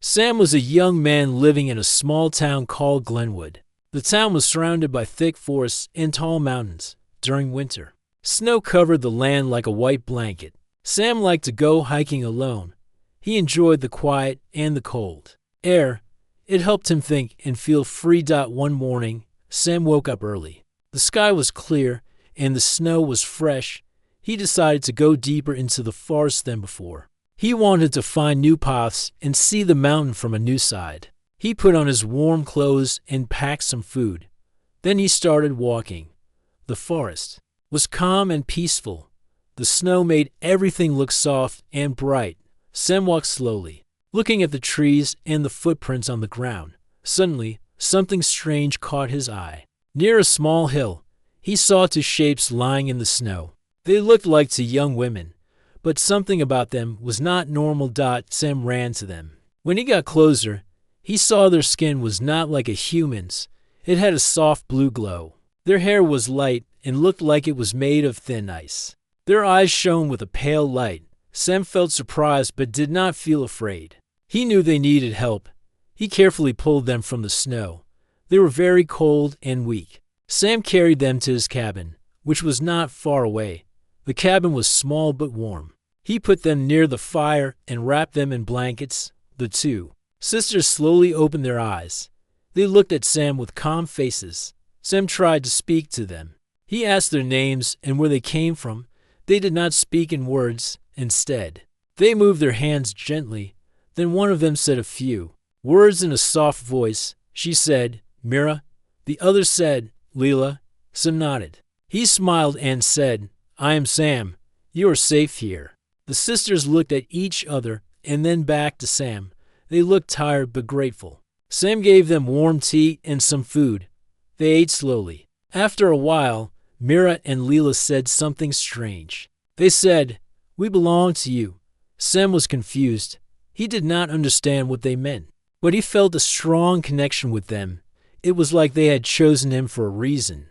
Sam was a young man living in a small town called Glenwood. The town was surrounded by thick forests and tall mountains. During winter, snow covered the land like a white blanket. Sam liked to go hiking alone. He enjoyed the quiet and the cold air. It helped him think and feel free. One morning, Sam woke up early. The sky was clear and the snow was fresh. He decided to go deeper into the forest than before. He wanted to find new paths and see the mountain from a new side. He put on his warm clothes and packed some food. Then he started walking. The forest was calm and peaceful. The snow made everything look soft and bright. Sam walked slowly, looking at the trees and the footprints on the ground. Suddenly, something strange caught his eye. Near a small hill, he saw two shapes lying in the snow. They looked like two young women, but something about them was not normal. Sam ran to them. When he got closer, he saw their skin was not like a human's. It had a soft blue glow. Their hair was light and looked like it was made of thin ice. Their eyes shone with a pale light. Sam felt surprised but did not feel afraid. He knew they needed help. He carefully pulled them from the snow. They were very cold and weak. Sam carried them to his cabin, which was not far away. The cabin was small but warm. He put them near the fire and wrapped them in blankets. The two sisters slowly opened their eyes. They looked at Sam with calm faces. Sam tried to speak to them. He asked their names and where they came from. They did not speak in words. Instead, they moved their hands gently. Then one of them said a few words in a soft voice. She said, "Mira." The other said, "Leela." Sam nodded. He smiled and said, "I am Sam. You are safe here." The sisters looked at each other and then back to Sam. They looked tired but grateful. Sam gave them warm tea and some food. They ate slowly. After a while, Mira and Leela said something strange. They said, "We belong to you." Sam was confused. He did not understand what they meant, but he felt a strong connection with them. It was like they had chosen him for a reason.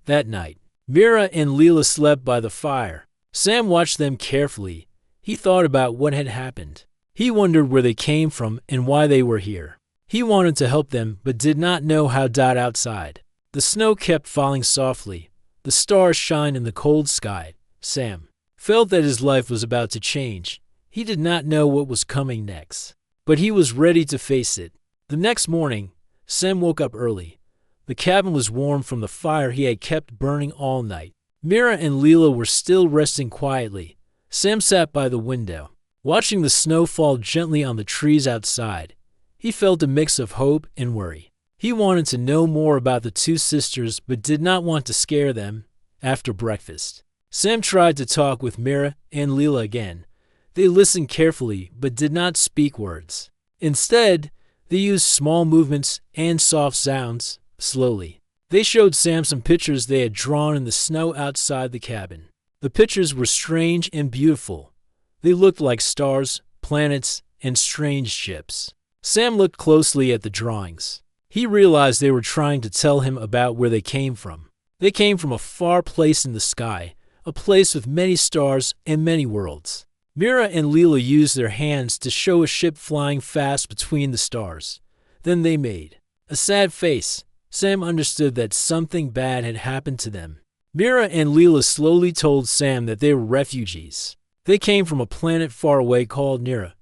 That night, Mira and Leela slept by the fire. Sam watched them carefully. He thought about what had happened. He wondered where they came from and why they were here. He wanted to help them but did not know how. Outside, the snow kept falling softly. The stars shined in the cold sky. Sam felt that his life was about to change. He did not know what was coming next, but he was ready to face it. The next morning, Sam woke up early. The cabin was warm from the fire he had kept burning all night. Mira and Leela were still resting quietly. Sam sat by the window, watching the snow fall gently on the trees outside. He felt a mix of hope and worry. He wanted to know more about the two sisters but did not want to scare them. After breakfast, Sam tried to talk with Mira and Leela again. They listened carefully but did not speak words. Instead, they used small movements and soft sounds. Slowly, they showed Sam some pictures they had drawn in the snow outside the cabin. The pictures were strange and beautiful. They looked like stars, planets, and strange ships. Sam looked closely at the drawings. He realized they were trying to tell him about where they came from. They came from a far place in the sky, a place with many stars and many worlds. Mira and Leela used their hands to show a ship flying fast between the stars. Then they made a sad face. Sam understood that something bad had happened to them. Mira and Leela slowly told Sam that they were refugees. They came from a planet far away called Nira.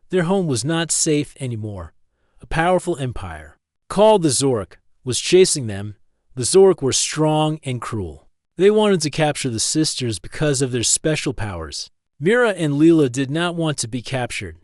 Their home was not safe anymore. A powerful empire, called the Zork, was chasing them. The Zork were strong and cruel. They wanted to capture the sisters because of their special powers. Mira and Leela did not want to be captured.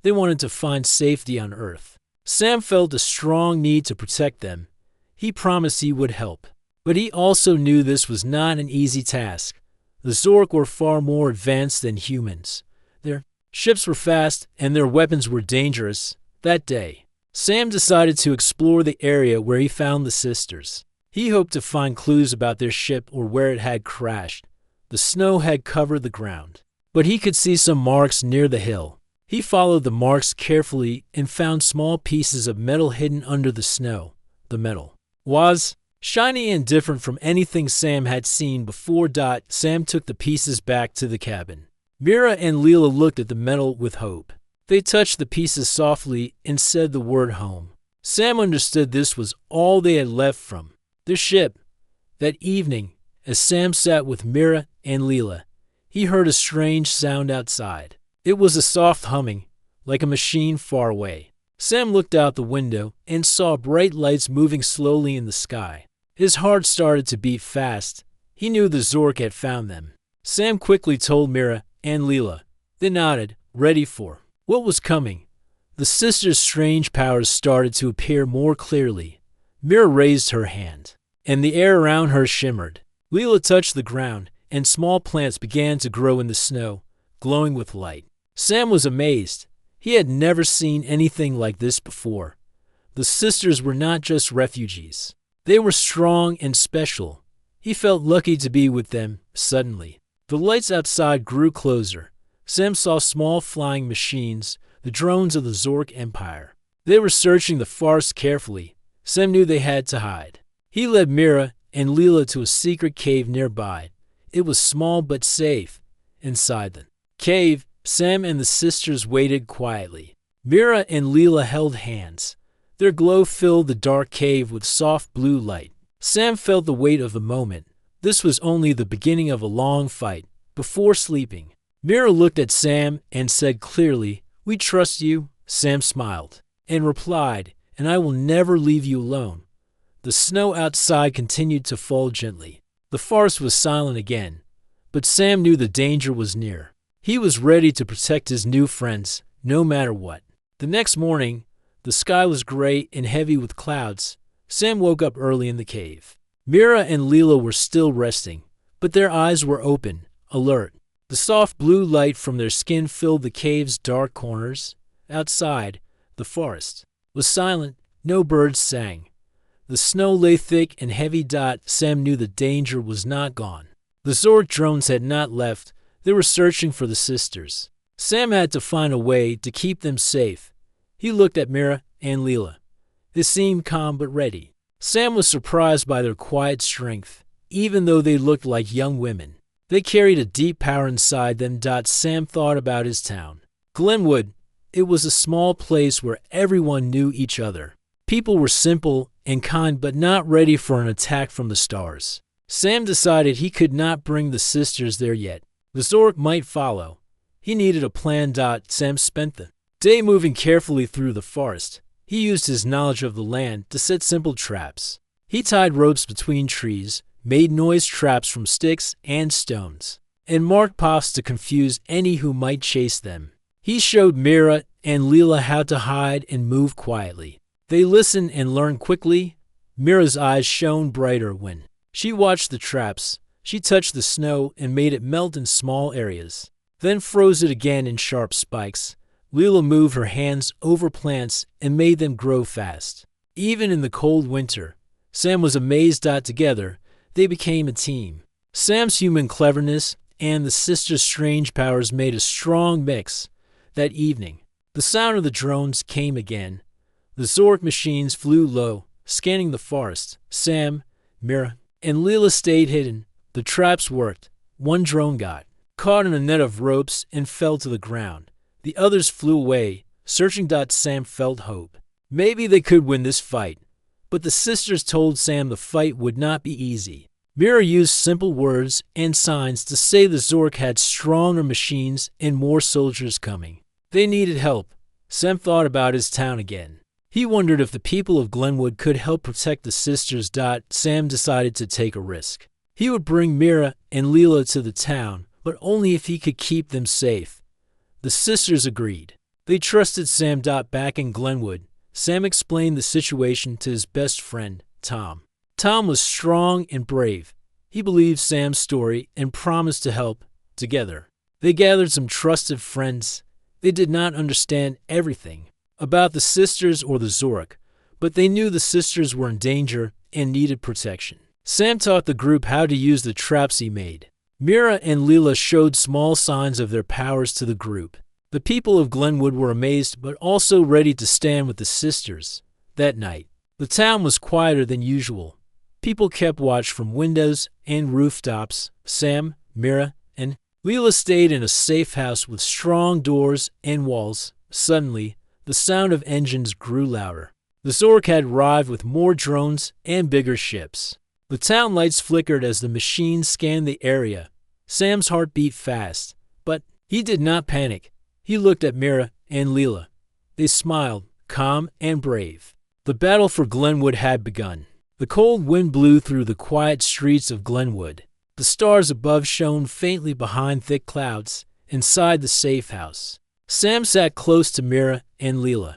They wanted to find safety on Earth. Sam felt a strong need to protect them. He promised he would help. But he also knew this was not an easy task. The Zork were far more advanced than humans. Their ships were fast and their weapons were dangerous. That day, Sam decided to explore the area where he found the sisters. He hoped to find clues about their ship or where it had crashed. The snow had covered the ground, but he could see some marks near the hill. He followed the marks carefully and found small pieces of metal hidden under the snow. The metal was shiny and different from anything Sam had seen before. Sam took the pieces back to the cabin. Mira and Leela looked at the metal with hope. They touched the pieces softly and said the word home. Sam understood this was all they had left from the ship. That evening, as Sam sat with Mira and Leela, he heard a strange sound outside. It was a soft humming, like a machine far away. Sam looked out the window and saw bright lights moving slowly in the sky. His heart started to beat fast. He knew the Zork had found them. Sam quickly told Mira and Leela. They nodded, ready for what was coming. The sisters' strange powers started to appear more clearly. Mira raised her hand, and the air around her shimmered. Leela touched the ground, and small plants began to grow in the snow, glowing with light. Sam was amazed. He had never seen anything like this before. The sisters were not just refugees. They were strong and special. He felt lucky to be with them, suddenly. The lights outside grew closer. Sam saw small flying machines, the drones of the Zork Empire. They were searching the forest carefully. Sam knew they had to hide. He led Mira and Leela to a secret cave nearby. It was small but safe. Inside the cave, Sam and the sisters waited quietly. Mira and Leela held hands. Their glow filled the dark cave with soft blue light. Sam felt the weight of the moment. This was only the beginning of a long fight. Before sleeping, Mira looked at Sam and said clearly, "We trust you." Sam smiled and replied, "And I will never leave you alone." The snow outside continued to fall gently. The forest was silent again, but Sam knew the danger was near. He was ready to protect his new friends, no matter what. The next morning, the sky was gray and heavy with clouds. Sam woke up early in the cave. Mira and Leela were still resting, but their eyes were open, alert. The soft blue light from their skin filled the cave's dark corners. Outside, the forest was silent. No birds sang. The snow lay thick and heavy. Sam knew the danger was not gone. The Zork drones had not left. They were searching for the sisters. Sam had to find a way to keep them safe. He looked at Mira and Leela. They seemed calm but ready. Sam was surprised by their quiet strength, even though they looked like young women. They carried a deep power inside them. Sam thought about his town. Glenwood. It was a small place where everyone knew each other. People were simple and kind but not ready for an attack from the stars. Sam decided he could not bring the sisters there yet. The Zork might follow. He needed a plan. Sam spent the day moving carefully through the forest. He used his knowledge of the land to set simple traps. He tied ropes between trees, made noise traps from sticks and stones, and marked paths to confuse any who might chase them. He showed Mira and Leela how to hide and move quietly. They listened and learned quickly. Mira's eyes shone brighter when she watched the traps. She touched the snow and made it melt in small areas, then froze it again in sharp spikes. Leela moved her hands over plants and made them grow fast. Even in the cold winter, Sam was amazed. Together, they became a team. Sam's human cleverness and the sisters' strange powers made a strong mix. That evening, the sound of the drones came again. The Zork machines flew low, scanning the forest. Sam, Mira, and Leela stayed hidden. The traps worked. One drone got caught in a net of ropes and fell to the ground. The others flew away, searching. Sam felt hope. Maybe they could win this fight. But the sisters told Sam the fight would not be easy. Mira used simple words and signs to say the Zork had stronger machines and more soldiers coming. They needed help. Sam thought about his town again. He wondered if the people of Glenwood could help protect the sisters. Sam decided to take a risk. He would bring Mira and Leela to the town, but only if he could keep them safe. The sisters agreed. They trusted Sam. Back in Glenwood, Sam explained the situation to his best friend, Tom. Tom was strong and brave. He believed Sam's story and promised to help. Together, they gathered some trusted friends. They did not understand everything about the sisters or the Zork, but they knew the sisters were in danger and needed protection. Sam taught the group how to use the traps he made. Mira and Leela showed small signs of their powers to the group. The people of Glenwood were amazed but also ready to stand with the sisters. That night, the town was quieter than usual. People kept watch from windows and rooftops. Sam, Mira, and Leela stayed in a safe house with strong doors and walls. Suddenly, the sound of engines grew louder. The Zork had arrived with more drones and bigger ships. The town lights flickered as the machines scanned the area. Sam's heart beat fast, but he did not panic. He looked at Mira and Leela. They smiled, calm and brave. The battle for Glenwood had begun. The cold wind blew through the quiet streets of Glenwood. The stars above shone faintly behind thick clouds inside the safe house. Sam sat close to Mira and Leela.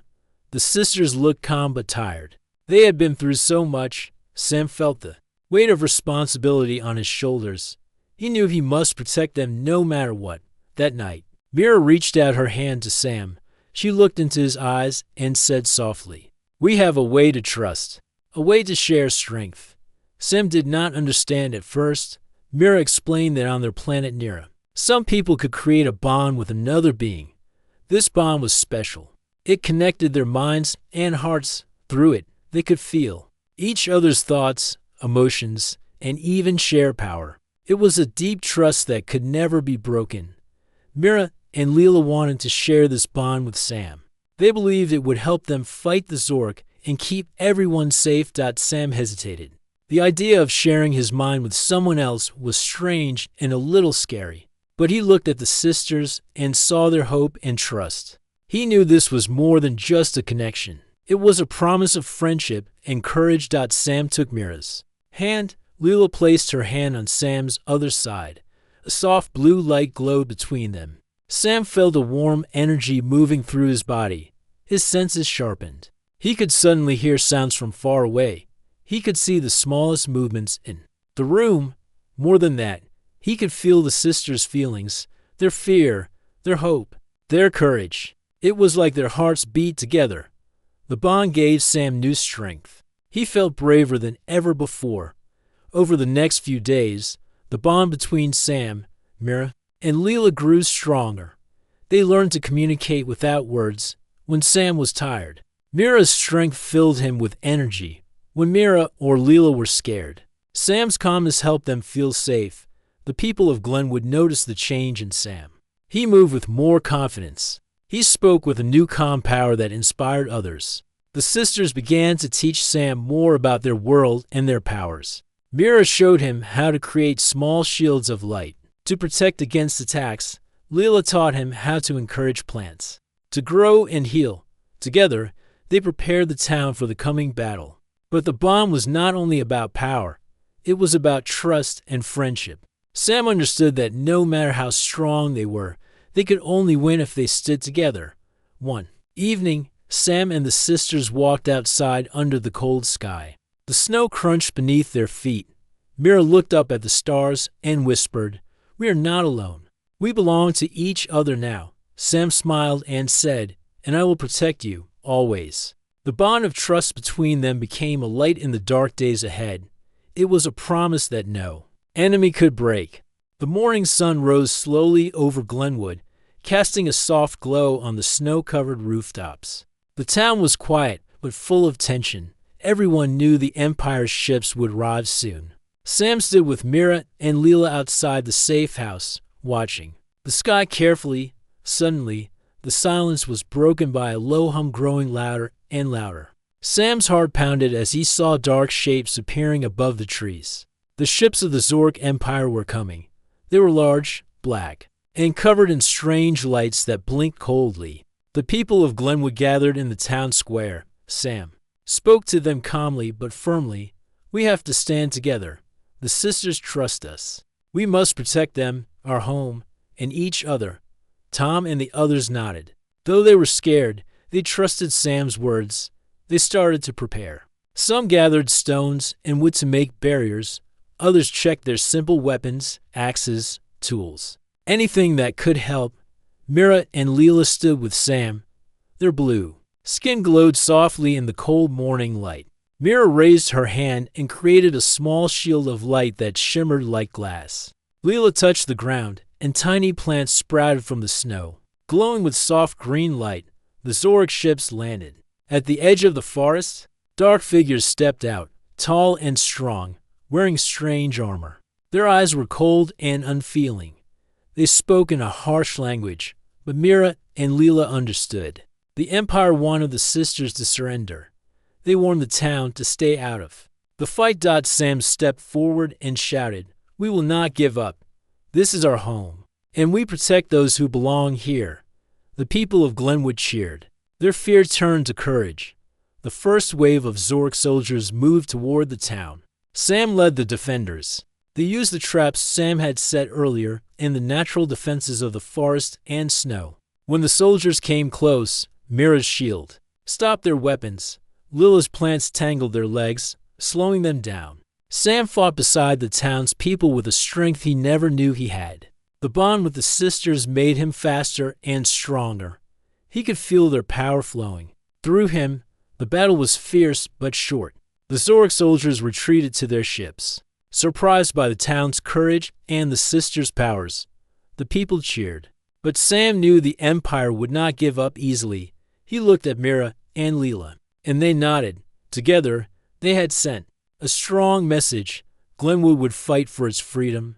The sisters looked calm but tired. They had been through so much. Sam felt the weight of responsibility on his shoulders. He knew he must protect them no matter what. That night, Mira reached out her hand to Sam. She looked into his eyes and said softly, "We have a way to trust, a way to share strength." Sam did not understand at first. Mira explained that on their planet Nira, some people could create a bond with another being. This bond was special. It connected their minds and hearts. Through it, they could feel each other's thoughts, emotions, and even share power. It was a deep trust that could never be broken. Mira and Leela wanted to share this bond with Sam. They believed it would help them fight the Zork and keep everyone safe. Sam hesitated. The idea of sharing his mind with someone else was strange and a little scary. But he looked at the sisters and saw their hope and trust. He knew this was more than just a connection. It was a promise of friendship and courage. Sam took Mira's hand. Leela placed her hand on Sam's other side. A soft blue light glowed between them. Sam felt a warm energy moving through his body. His senses sharpened. He could suddenly hear sounds from far away. He could see the smallest movements in the room. More than that, he could feel the sisters' feelings, their fear, their hope, their courage. It was like their hearts beat together. The bond gave Sam new strength. He felt braver than ever before. Over the next few days, the bond between Sam, Mira, and Leela grew stronger. They learned to communicate without words. When Sam was tired, Mira's strength filled him with energy. When Mira or Leela were scared, Sam's calmness helped them feel safe. The people of Glenwood noticed the change in Sam. He moved with more confidence. He spoke with a new calm power that inspired others. The sisters began to teach Sam more about their world and their powers. Mira showed him how to create small shields of light to protect against attacks. Leela taught him how to encourage plants to grow and heal. Together, they prepared the town for the coming battle. But the bond was not only about power. It was about trust and friendship. Sam understood that no matter how strong they were, they could only win if they stood together. One evening, Sam and the sisters walked outside under the cold sky. The snow crunched beneath their feet. Mira looked up at the stars and whispered, "We are not alone. We belong to each other now." Sam smiled and said, "And I will protect you, always." The bond of trust between them became a light in the dark days ahead. It was a promise that no enemy could break. The morning sun rose slowly over Glenwood, casting a soft glow on the snow-covered rooftops. The town was quiet, but full of tension. Everyone knew the Empire's ships would arrive soon. Sam stood with Mira and Leela outside the safe house, watching the sky carefully. Suddenly, the silence was broken by a low hum growing louder and louder. Sam's heart pounded as he saw dark shapes appearing above the trees. The ships of the Zork Empire were coming. They were large, black, and covered in strange lights that blinked coldly. The people of Glenwood gathered in the town square. Sam spoke to them calmly but firmly. "We have to stand together. The sisters trust us. We must protect them, our home, and each other." Tom and the others nodded. Though they were scared, they trusted Sam's words. They started to prepare. Some gathered stones and wood to make barriers. Others checked their simple weapons, axes, tools. Anything that could help. Mira and Leela stood with Sam. Their blue skin glowed softly in the cold morning light. Mira raised her hand and created a small shield of light that shimmered like glass. Leela touched the ground, and tiny plants sprouted from the snow. Glowing with soft green light, the Zork ships landed. At the edge of the forest, dark figures stepped out, tall and strong, wearing strange armor. Their eyes were cold and unfeeling. They spoke in a harsh language, but Mira and Leela understood. The Empire wanted the sisters to surrender. They warned the town to stay out of the fight. Sam stepped forward and shouted, "We will not give up. This is our home, and we protect those who belong here." The people of Glenwood cheered. Their fear turned to courage. The first wave of Zork soldiers moved toward the town. Sam led the defenders. They used the traps Sam had set earlier and the natural defenses of the forest and snow. When the soldiers came close, Mira's shield stopped their weapons. Lila's plants tangled their legs, slowing them down. Sam fought beside the town's people with a strength he never knew he had. The bond with the sisters made him faster and stronger. He could feel their power flowing through him. The battle was fierce but short. The Zork soldiers retreated to their ships, surprised by the town's courage and the sisters' powers. The people cheered. But Sam knew the Empire would not give up easily. He looked at Mira and Lila, and they nodded. Together, they had sent a strong message. Glenwood would fight for its freedom.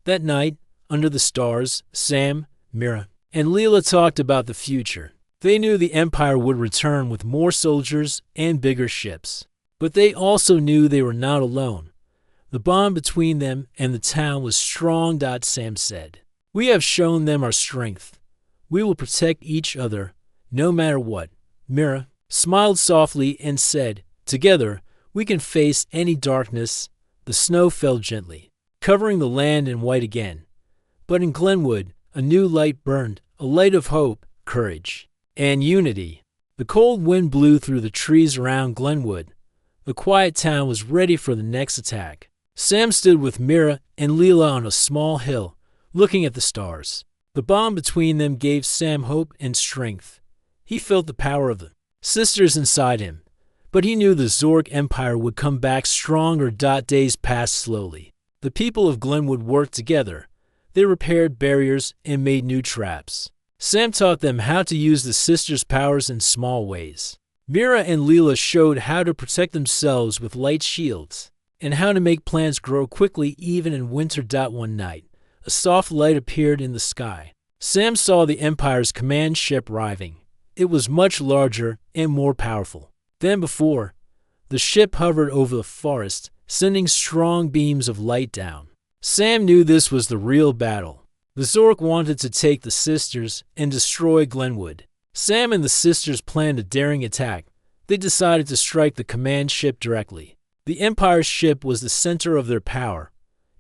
That night, under the stars, Sam, Mira, and Lila talked about the future. They knew the Empire would return with more soldiers and bigger ships. But they also knew they were not alone. The bond between them and the town was strong. Sam said, "We have shown them our strength. We will protect each other, no matter what." Mira smiled softly and said, "Together, we can face any darkness." The snow fell gently, covering the land in white again. But in Glenwood, a new light burned, a light of hope, courage, and unity. The cold wind blew through the trees around Glenwood. The quiet town was ready for the next attack. Sam stood with Mira and Lila on a small hill, looking at the stars. The bond between them gave Sam hope and strength. He felt the power of the sisters inside him, but he knew the Zork Empire would come back stronger. Days passed slowly. The people of Glenwood worked together. They repaired barriers and made new traps. Sam taught them how to use the sisters' powers in small ways. Mira and Lila showed how to protect themselves with light shields and how to make plants grow quickly even in winter. One night, a soft light appeared in the sky. Sam saw the Empire's command ship arriving. It was much larger and more powerful than before. The ship hovered over the forest, sending strong beams of light down. Sam knew this was the real battle. The Zork wanted to take the sisters and destroy Glenwood. Sam and the sisters planned a daring attack. They decided to strike the command ship directly. The Empire's ship was the center of their power.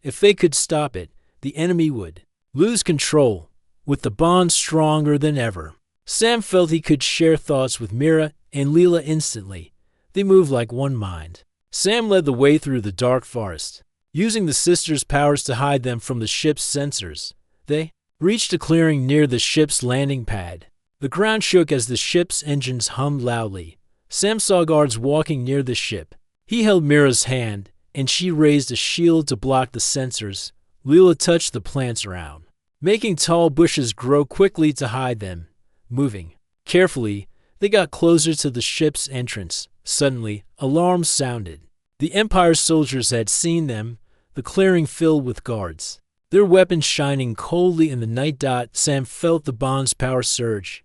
If they could stop it, the enemy would lose control, with the bond stronger than ever. Sam felt he could share thoughts with Mira and Lila instantly. They moved like one mind. Sam led the way through the dark forest, using the sisters' powers to hide them from the ship's sensors. They reached a clearing near the ship's landing pad. The ground shook as the ship's engines hummed loudly. Sam saw guards walking near the ship. He held Mira's hand, and she raised a shield to block the sensors. Lila touched the plants around, making tall bushes grow quickly to hide them. Moving carefully, they got closer to the ship's entrance. Suddenly, alarms sounded. The Empire's soldiers had seen them, the clearing filled with guards, their weapons shining coldly in the night. Sam felt the bond's power surge.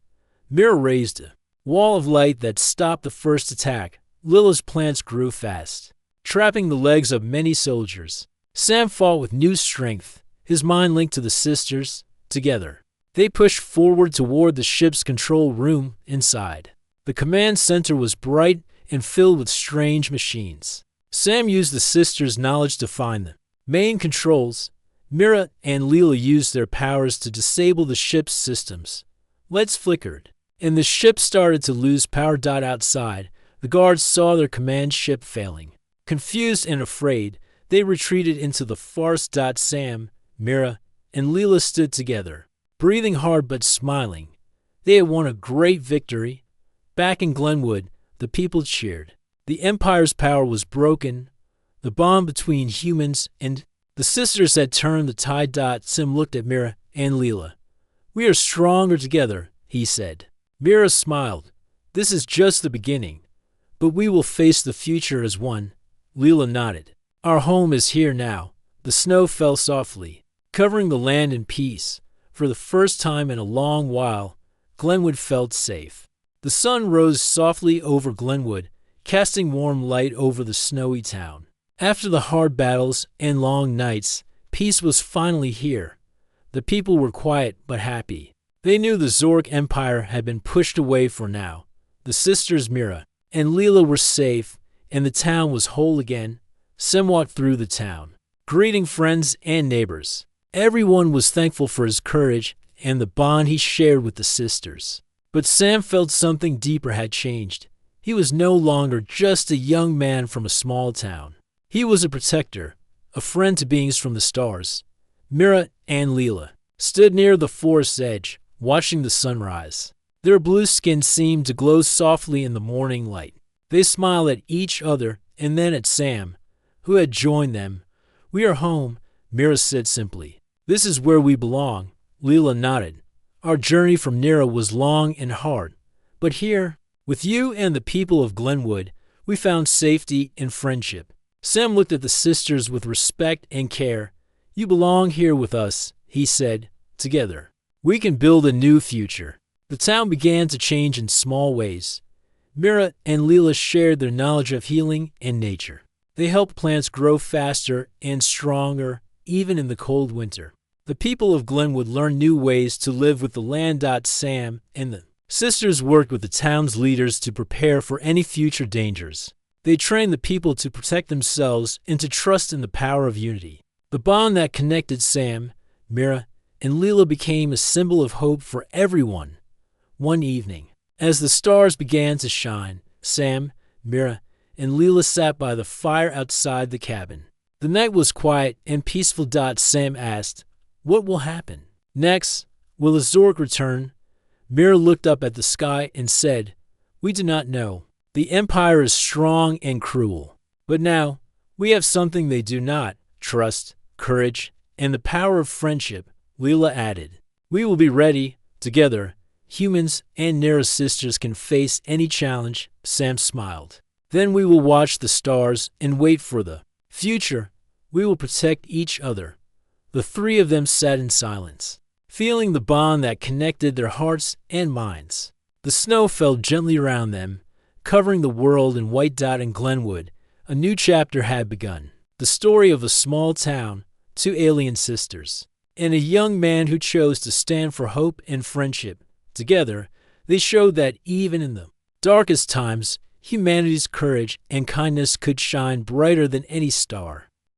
Mira raised a wall of light that stopped the first attack. Lila's plants grew fast, trapping the legs of many soldiers. Sam fought with new strength, his mind linked to the sisters. Together, they pushed forward toward the ship's control room inside. The command center was bright and filled with strange machines. Sam used the sisters' knowledge to find the main controls. Mira and Lila used their powers to disable the ship's systems. Lights flickered, and the ship started to lose power. Outside, the guards saw their command ship failing. Confused and afraid, they retreated into the forest. Sam, Mira, and Lila stood together, breathing hard but smiling. They had won a great victory. Back in Glenwood, the people cheered. The Empire's power was broken. The bond between humans and the sisters had turned the tide. Sam looked at Mira and Lila. "We are stronger together," he said. Mira smiled. "This is just the beginning, but we will face the future as one." Lila nodded. "Our home is here now." The snow fell softly, covering the land in peace. For the first time in a long while, Glenwood felt safe. The sun rose softly over Glenwood, casting warm light over the snowy town. After the hard battles and long nights, peace was finally here. The people were quiet but happy. They knew the Zork Empire had been pushed away for now. The sisters Mira and Leela were safe, and the town was whole again. Sam walked through the town, greeting friends and neighbors. Everyone was thankful for his courage and the bond he shared with the sisters. But Sam felt something deeper had changed. He was no longer just a young man from a small town. He was a protector, a friend to beings from the stars. Mira and Leela stood near the forest's edge, watching the sunrise. Their blue skin seemed to glow softly in the morning light. They smiled at each other and then at Sam, who had joined them. "We are home," Mira said simply. "This is where we belong," Leela nodded. "Our journey from Nira was long and hard, but here, with you and the people of Glenwood, we found safety and friendship." Sam looked at the sisters with respect and care. "You belong here with us," he said. "Together, we can build a new future." The town began to change in small ways. Mira and Leela shared their knowledge of healing and nature. They helped plants grow faster and stronger, even in the cold winter. The people of Glenwood learned new ways to live with the land. Sam and the sisters worked with the town's leaders to prepare for any future dangers. They trained the people to protect themselves and to trust in the power of unity. The bond that connected Sam, Mira, and Leela became a symbol of hope for everyone. One evening, as the stars began to shine, Sam, Mira, and Leela sat by the fire outside the cabin. The night was quiet and peaceful. Sam asked, "What will happen next? Will the Zork return?" Mira looked up at the sky and said, "We do not know. The Empire is strong and cruel. But now, we have something they do not: trust, courage, and the power of friendship," Leela added. "We will be ready. Together, humans and Nira sisters can face any challenge." Sam smiled. "Then we will watch the stars and wait for the future. We will protect each other." The three of them sat in silence, feeling the bond that connected their hearts and minds. The snow fell gently around them, covering the world in white. In Glenwood, a new chapter had begun. The story of a small town, two alien sisters, and a young man who chose to stand for hope and friendship. Together, they showed that even in the darkest times, humanity's courage and kindness could shine brighter than any star.